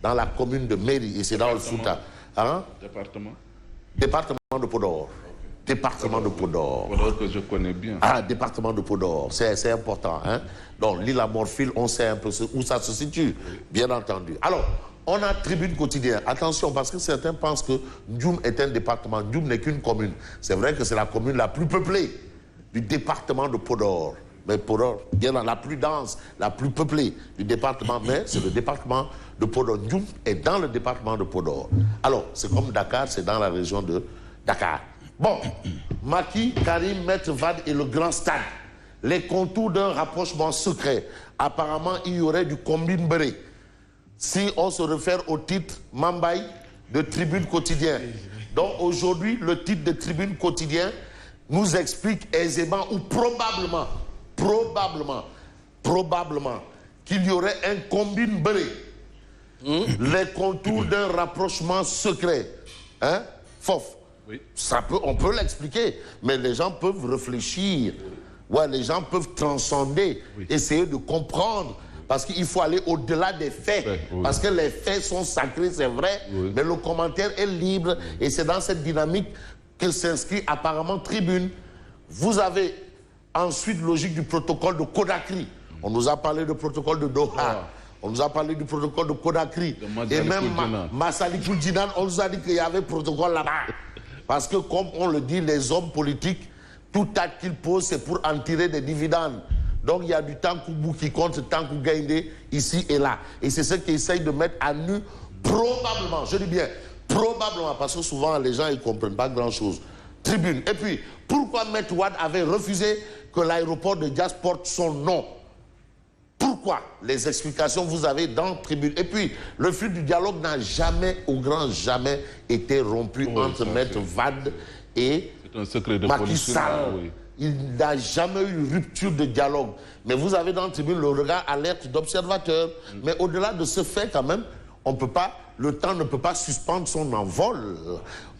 Dans la commune de Méry, et c'est dans le Fouta. Hein? Département de Podor. Département de Podor. Podor que je connais bien. Ah, département de Podor, c'est important. Hein? Donc, l'île à Morphile, on sait un peu où ça se situe, bien entendu. Alors, on a Tribune Quotidien. Attention, parce que certains pensent que Ndioum est un département. Ndioum n'est qu'une commune. C'est vrai que c'est la commune la plus peuplée du département de Podor. Mais Podor, bien la plus dense, la plus peuplée du département, mais c'est le département de Podor. Ndioum est dans le département de Podor. Alors, c'est comme Dakar, c'est dans la région de Dakar. Bon, Macky, Karim, Maître Wade et le Grand Stade. Les contours d'un rapprochement secret. Apparemment, il y aurait du combine beré. Si on se réfère au titre Mambaye de Tribune Quotidien. Donc aujourd'hui, le titre de Tribune Quotidien nous explique aisément ou probablement qu'il y aurait un combine beré. Les contours d'un rapprochement secret. Hein? Fof. Oui. On peut l'expliquer, mais les gens peuvent réfléchir. Ouais, les gens peuvent transcender, essayer de comprendre. Parce qu'il faut aller au-delà des faits. Parce que les faits sont sacrés, c'est vrai, mais le commentaire est libre. Et c'est dans cette dynamique que s'inscrit apparemment Tribune. Vous avez ensuite logique du protocole de Conakry. On nous a parlé du protocole de Doha. On nous a parlé du protocole de Conakry. Et même Massalikul Jinan, on nous a dit qu'il y avait protocole là-bas. Parce que comme on le dit, les hommes politiques, tout acte qu'ils posent, c'est pour en tirer des dividendes. Donc il y a du temps qui compte, temps qu'on gagne ici et là. Et c'est ce qu'ils essayent de mettre à nu, probablement, je dis bien, probablement, parce que souvent les gens ne comprennent pas grand-chose. Tribune. Et puis, pourquoi Maître Wade avait refusé que l'aéroport de Diass porte son nom? Pourquoi? Les explications vous avez dans Tribune. Et puis, le fil du dialogue n'a jamais, au grand jamais, été rompu entre Maître Wade et Macky Sall. Il n'a jamais eu rupture de dialogue. Mais vous avez dans Tribune le regard alerte d'observateur. Mais au-delà de ce fait, quand même, on peut pas, le temps ne peut pas suspendre son envol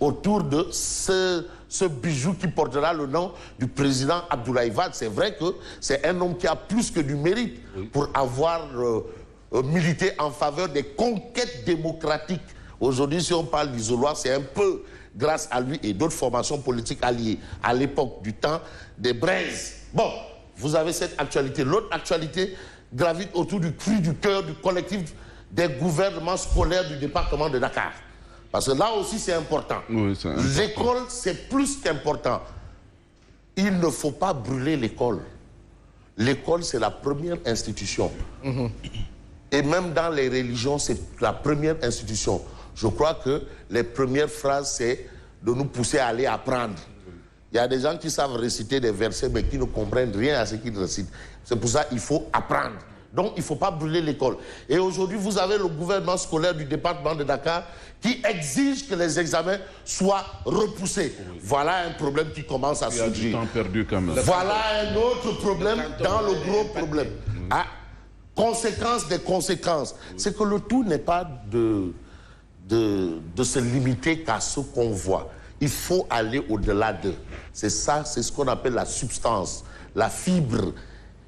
autour de ce bijou qui portera le nom du président Abdoulaye Wade. C'est vrai que c'est un homme qui a plus que du mérite pour avoir milité en faveur des conquêtes démocratiques. Aujourd'hui, si on parle d'isoloir, c'est un peu grâce à lui et d'autres formations politiques alliées à l'époque du temps des braises. Bon, vous avez cette actualité. L'autre actualité gravite autour du cri du cœur du collectif des gouvernements scolaires du département de Dakar. Parce que là aussi, c'est important. L'école, c'est plus qu'important. Il ne faut pas brûler l'école. L'école, c'est la première institution. Et même dans les religions, c'est la première institution. Je crois que les premières phrases, c'est de nous pousser à aller apprendre. Il y a des gens qui savent réciter des versets, mais qui ne comprennent rien à ce qu'ils récitent. C'est pour ça qu'il faut apprendre. Donc, il ne faut pas brûler l'école. Et aujourd'hui, vous avez le gouvernement scolaire du département de Dakar qui exige que les examens soient repoussés. Voilà un problème qui commence à surgir. Il y a du temps perdu quand même. Voilà un autre problème dans le gros problème. Ah, conséquence des conséquences. C'est que le tout n'est pas de se limiter qu'à ce qu'on voit. Il faut aller au-delà d'eux. C'est ça, c'est ce qu'on appelle la substance, la fibre.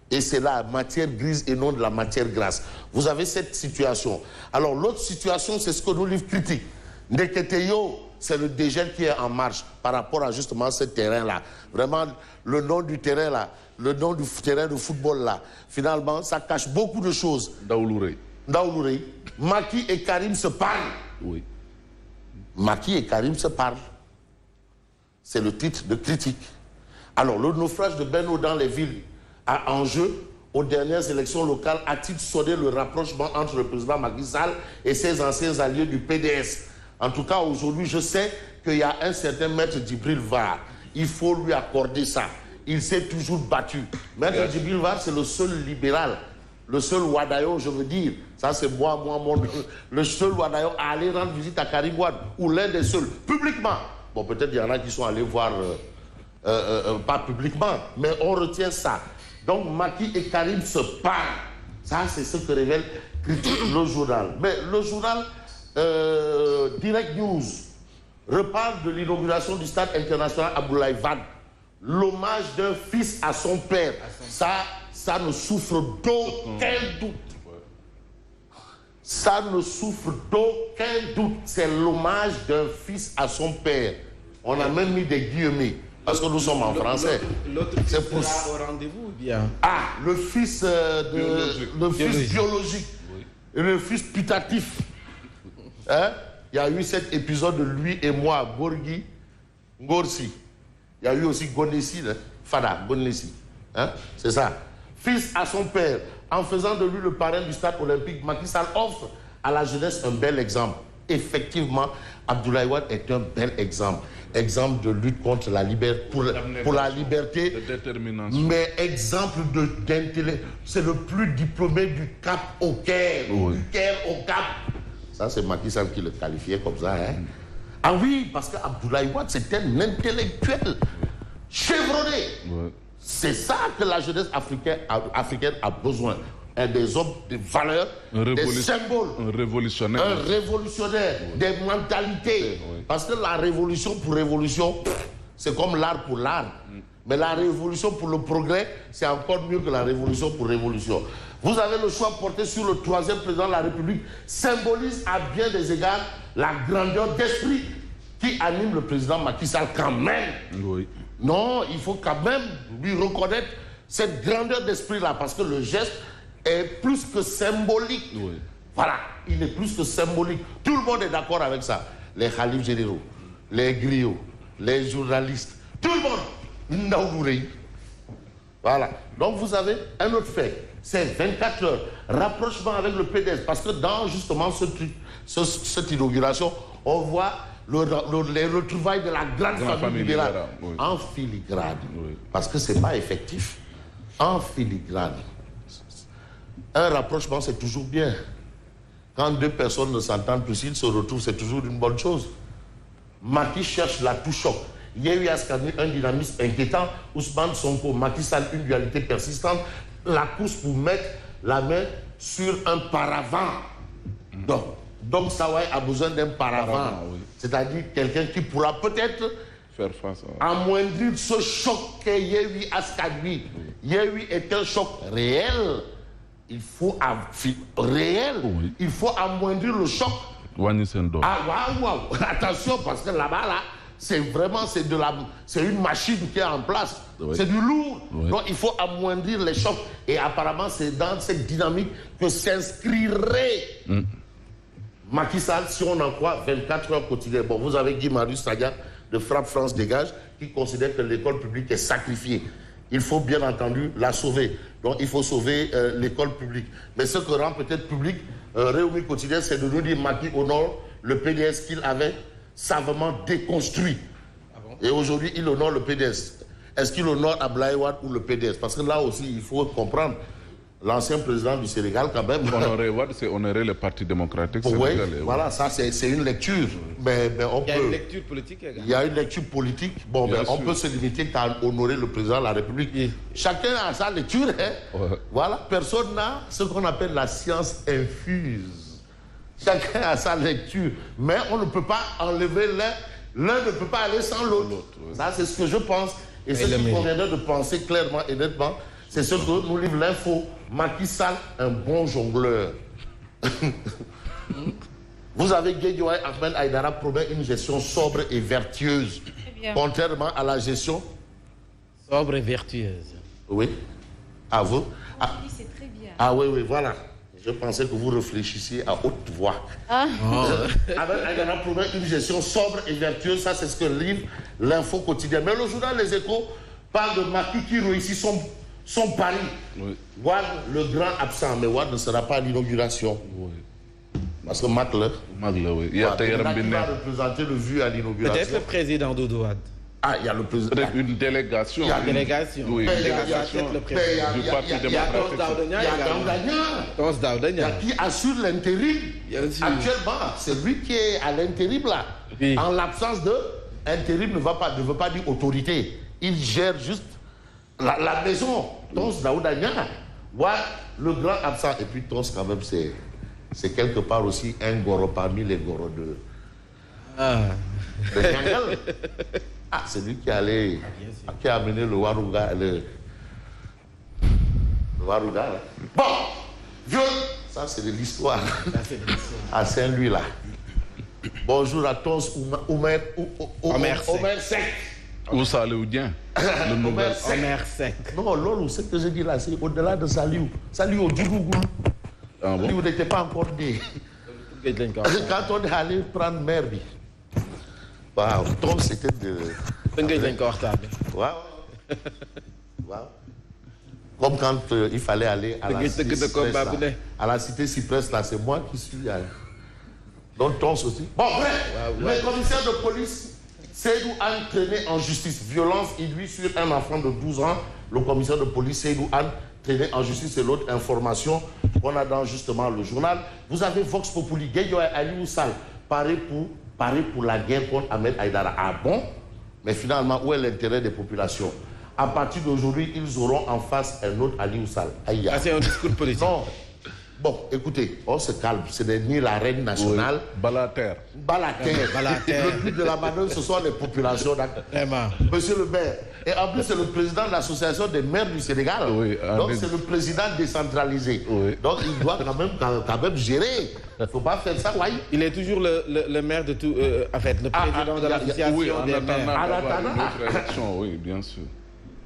Et c'est la matière grise et non de la matière grasse. Vous avez cette situation. Alors l'autre situation, c'est ce que nous livre Critique. Ndeketeyo, c'est le dégel qui est en marche par rapport à justement ce terrain-là. Vraiment, le nom du terrain là, le nom du terrain de football là, finalement, ça cache beaucoup de choses. Ndaoulouré. Macky et Karim se parlent. Oui. Macky et Karim se parlent. C'est le titre de Critique. Alors, le naufrage de Benno dans les villes a en jeu aux dernières élections locales a-t-il sonné le rapprochement entre le président Macky Sall et ses anciens alliés du PDS? En tout cas, aujourd'hui, je sais qu'il y a un certain maître Djibril Var. Il faut lui accorder ça. Il s'est toujours battu. Maître Djibril Var, c'est le seul libéral, le seul Wadayo, je veux dire. Ça, c'est moi, le seul Wadayo à aller rendre visite à Karim Wade, ou l'un des seuls, publiquement. Bon, peut-être il y en a qui sont allés voir, pas publiquement, mais on retient ça. Donc, Macky et Karim se parlent. Ça, c'est ce que révèle le journal. Mais le journal Direct News reparle de l'inauguration du stade international Abdoulaye Wade. L'hommage d'un fils à son père. Ça ne souffre d'aucun doute. Ça ne souffre d'aucun doute. C'est l'hommage d'un fils à son père. On a même mis des guillemets. Parce que nous sommes en français. L'autre fils sera au rendez-vous ou bien? Ah, le fils, biologique. Oui. Et le fils putatif. Hein? Il y a eu cet épisode de lui et moi, Gorgui, Ngorsi. Il y a eu aussi Gonessi, Fada, Gonessi. Hein? C'est ça. Fils à son père. En faisant de lui le parrain du stade olympique, Macky Sall offre à la jeunesse un bel exemple. Effectivement, Abdoulaye Wade est un bel exemple. Exemple de lutte contre la liberté, pour la liberté, de détermination. Mais exemple d'intellect. C'est le plus diplômé du Cap au Caire. Oui. Du Caire au Cap. Ça, c'est Macky Sall qui le qualifiait comme ça. Hein? Ah oui, parce que Abdoulaye Wade, c'est un intellectuel chevronné. Oui. C'est ça que la jeunesse africaine a besoin. Des hommes de valeurs, des symboles. Un révolutionnaire. Un révolutionnaire, oui. Des mentalités. Oui. Parce que la révolution pour révolution, c'est comme l'art pour l'art. Mais la révolution pour le progrès, c'est encore mieux que la révolution pour révolution. Vous avez le choix porté sur le 3e président de la République, symbolise à bien des égards la grandeur d'esprit qui anime le président Macky Sall quand même. Oui. Non, il faut quand même lui reconnaître cette grandeur d'esprit-là, parce que le geste est plus que symbolique. Oui. Voilà, il est plus que symbolique. Tout le monde est d'accord avec ça. Les khalifs généraux, les griots, les journalistes, tout le monde. Voilà. Donc vous avez un autre fait. C'est 24 heures. Rapprochement avec le PDS. Parce que dans justement cette inauguration, on voit les retrouvailles de la grande famille libérale. Oui. En filigrane. Oui. Parce que ce n'est pas effectif. En filigrane. Un rapprochement, c'est toujours bien. Quand deux personnes ne s'entendent plus, s'ils se retrouvent, c'est toujours une bonne chose. Macky cherche la touche-choc. Yewwi Askan Wi, un dynamisme inquiétant. Ousmane Sonko, Macky Sall, une dualité persistante. La course pour mettre la main sur un paravent. Donc Sawai a besoin d'un paravent. Oui. C'est-à-dire quelqu'un qui pourra peut-être faire face à amoindrir ce choc qu'est Yewwi Askan Wi. Oui. Yewwi est un choc réel. Il faut réel. Oui. Il faut amoindrir le choc. Ah, waouh. Attention, parce que là-bas, là, c'est une machine qui est en place. Oui. C'est du lourd. Oui. Donc il faut amoindrir les chocs. Et apparemment, c'est dans cette dynamique que s'inscrirait Macky Sall, si on en croit, 24 heures quotidiennes. Bon, vous avez Guy Marius Sagna de Frappe France Dégage qui considère que l'école publique est sacrifiée. Il faut bien entendu la sauver. Donc il faut sauver l'école publique. Mais ce que rend peut-être public Réumi Quotidien, c'est de nous dire Macky honore le PDS qu'il avait savamment déconstruit. Ah bon? Et aujourd'hui, il honore le PDS. Est-ce qu'il honore Abdoulaye Wade ou le PDS? Parce que là aussi, il faut comprendre. L'ancien président du Sénégal, quand même... Honorer Wade, c'est honorer le Parti démocratique sénégalais. Oui, voilà, ça, c'est une lecture. Mais on il y a une lecture politique également. Il y a une lecture politique. Bon, ben, on peut se limiter qu'à honorer le président de la République. Oui. Chacun a sa lecture. Hein? Ouais. Voilà, personne n'a ce qu'on appelle la science infuse. Chacun a sa lecture. Mais on ne peut pas enlever l'un. L'un ne peut pas aller sans l'autre. Ouais. Ça, c'est ce que je pense. Et ce qu'il conviendrait de penser clairement et nettement, c'est ce que nous livre l'info. Macky Sall, un bon jongleur. Vous avez Guédiouaï Ahmed Aïdara promet une gestion sobre et vertueuse. Contrairement à la gestion... Sobre et vertueuse. Oui. À vous. C'est très bien. Ah oui, voilà. Je pensais que vous réfléchissiez à haute voix. Ah. Ahmed Aïdara promet une gestion sobre et vertueuse. Ça, c'est ce que livre l'info quotidienne. Mais le journal Les Échos parle de Macky qui réussit son pari. Oui. Wade, le grand absent, mais Wade ne sera pas à l'inauguration. Oui. Parce que Macle, oui. Il va représenter le vu à l'inauguration. Peut-être le président Dodo Wade. Ah, il y a le président. Une délégation. Il y a une délégation. Oui, une délégation du Parti démocratique. Il y a Tons Daouda qui assure l'intérim. Actuellement, c'est lui qui est à l'intérim là. Oui. En l'absence de intérim ne veut pas dire autorité. Il gère juste la maison. Tons Daouda Wade, le grand absent. Et puis Tons, quand même, c'est quelque part aussi un goro parmi les goros de Niangal. Ah, c'est lui qui allait, qui a amené le Waruga, le Waruga. Là. Bon, Ça, c'est de l'histoire. À Saint-Louis, là. Bonjour à tous, Omer Sec. Ou Saléoudien. Le nouvel Omer Sec. Non, l'autre, ce que je dis là, c'est au-delà de Saliou. Saliou au Djougougou. Saliou n'était pas encore né. Quand on est allé prendre Merbi. Waouh, Tom, c'était de. Waouh. Comme quand il fallait aller à la cité Cypress, là, c'est moi qui suis allé. Donc, Tom aussi. Bon, bref, le commissaire de police, Seydou Anne traîné en justice. Violence induite sur un enfant de 12 ans. Le commissaire de police, Seydou Anne, traîné en justice. C'est l'autre information qu'on a dans justement le journal. Vous avez Vox Populi, Guédio Aliou Sall, paré pour la guerre contre Ahmed Aïdara. Ah bon? Mais finalement, où est l'intérêt des populations? À partir d'aujourd'hui, ils auront en face un autre Aliou Sall. Ah, c'est un discours politique. Non. Bon, écoutez, on se calme. Ce n'est ni la reine nationale. Oui. Balater. Le but de la manœuvre, ce sont les populations. Monsieur le maire. Et en plus, c'est le président de l'association des maires du Sénégal. Oui, donc, c'est le président décentralisé. Oui. Donc, il doit quand même gérer. Il ne faut pas faire ça, oui. Il est toujours le maire de tout. En fait, le président de l'association des maires. Oui, bien sûr.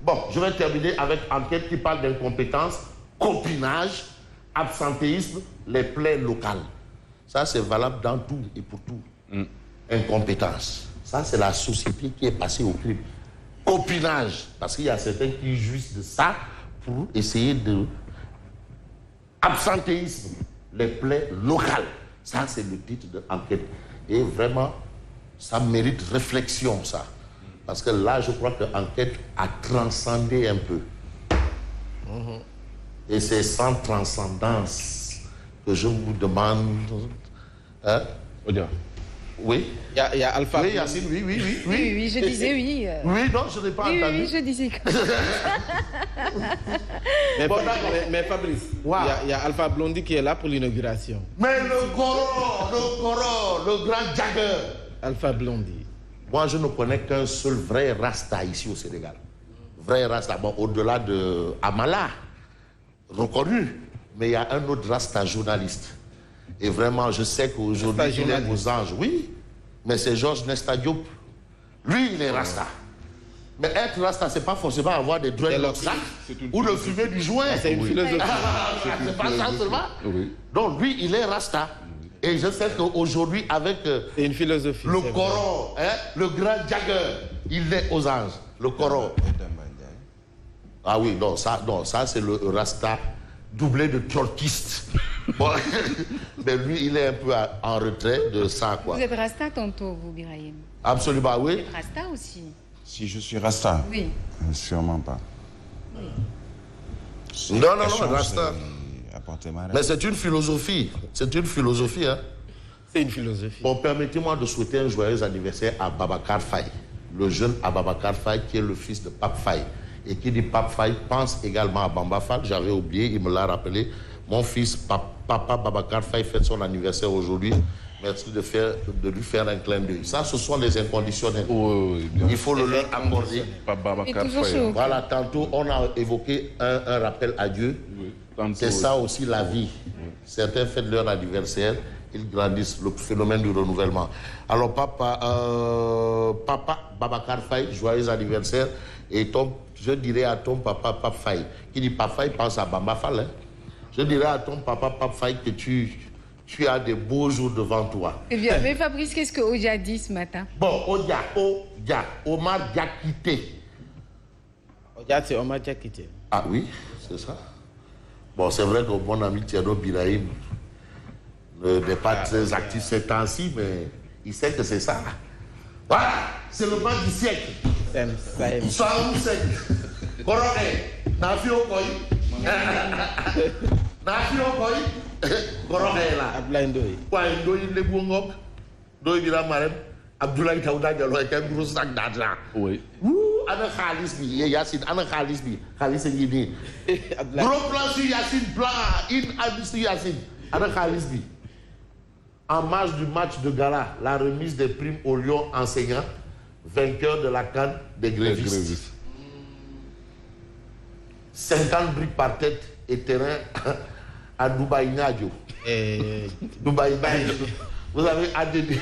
Bon, je vais terminer avec enquête qui parle d'incompétence, copinage, absentéisme, les plaies locales. Ça, c'est valable dans tout et pour tout. Incompétence. Ça, c'est la société qui est passée au crime. Copinage, parce qu'il y a certains qui jouissent de ça pour essayer de... Absentéisme, les plaies locales. Ça, c'est le titre de l'enquête. Et vraiment, ça mérite réflexion, ça. Parce que là, je crois que l'enquête a transcendé un peu. Et c'est sans transcendance que je vous demande... Hein? Oui. Il y a Alpha. Oui, Yacine, oui. Oui, je disais oui. Oui, non, je n'ai pas entendu. Oui, je disais comme mais Fabrice, il y a Alpha Blondy qui est là pour l'inauguration. Mais le Goro, le grand Jagger. Alpha Blondy. Moi, je ne connais qu'un seul vrai Rasta ici au Sénégal. Vrai Rasta, bon, au-delà de Amala, reconnu. Mais il y a un autre Rasta journaliste. Et vraiment, je sais qu'aujourd'hui, il est aux anges. Oui, mais c'est Georges Nesta Diop. Lui, il est Rasta. Mais être Rasta, c'est pas forcément avoir des dreadlocks ou de fumer du joint. C'est une philosophie. C'est pas ça seulement. Oui. Donc, lui, il est Rasta. Et je sais qu'aujourd'hui, avec une philosophie, le Coran, hein, le grand Jagger, il est aux anges. Le Coran. Ah oui, non, ça c'est le Rasta doublé de torquiste. Bon, mais lui, il est un peu en retrait de ça, quoi. Vous êtes Rasta tantôt, vous, Birahim? Absolument, oui. Vous êtes Rasta aussi? Si je suis Rasta? Oui. Sûrement pas. Oui. Non, Rasta. Mais c'est une philosophie. C'est une philosophie, hein. C'est une philosophie. Bon, permettez-moi de souhaiter un joyeux anniversaire à Babacar Faye. Le jeune Ababacar Faye, qui est le fils de Pape Faye. Et qui dit Pape Faye pense également à Bamba Fall. J'avais oublié, il me l'a rappelé. Mon fils, Papa Babacar Faye, fête son anniversaire aujourd'hui. Merci de lui faire un clin d'œil. Ça, ce sont les inconditionnels. Oui, il faut le leur accorder. Babacar Faye. Voilà, tantôt, on a évoqué un rappel à Dieu. Oui, c'est ça aussi la vie. Oui. Certains fêtent leur anniversaire, ils grandissent, le phénomène du renouvellement. Alors, Papa Babacar Faye, joyeux anniversaire. Et je dirais à ton papa Pape Faye, qui dit Pape Faye pense à Bamba Fall. Hein. Je dirais à ton papa Pape Faye que tu as des beaux jours devant toi. Eh bien, mais Fabrice, qu'est-ce que Odia dit ce matin? Bon, Omar Diakité. Odia, c'est Omar Diakité. Ah oui, c'est ça. Bon, c'est vrai que mon ami Thierno Birahim n'est pas très actif ces temps-ci, mais il sait que c'est ça. Voilà, c'est le match du siècle. Sois où c'est? Koroke, Nafio Koi. Nafio Koi. Koroke là. Ablaïndoy. Quoi, Ndoy le Bungok, Ndoy Biramarem, Abdoulaye Taouda Diallo avec un gros sac d'argent. Oui. Ouh, Anna Khalis bi, Yacine, Anna Khalis bi, Khalis est guidé. Gros plan sur Yacine, plan in sur Yacine, Anna Khalis bi. En marge du match de gala, la remise des primes aux Lions enseignants, vainqueurs de la CAN des grévistes. 50 briques par tête et terrain à Dubaï Nadio. Dubaï Nadio. Vous avez ADD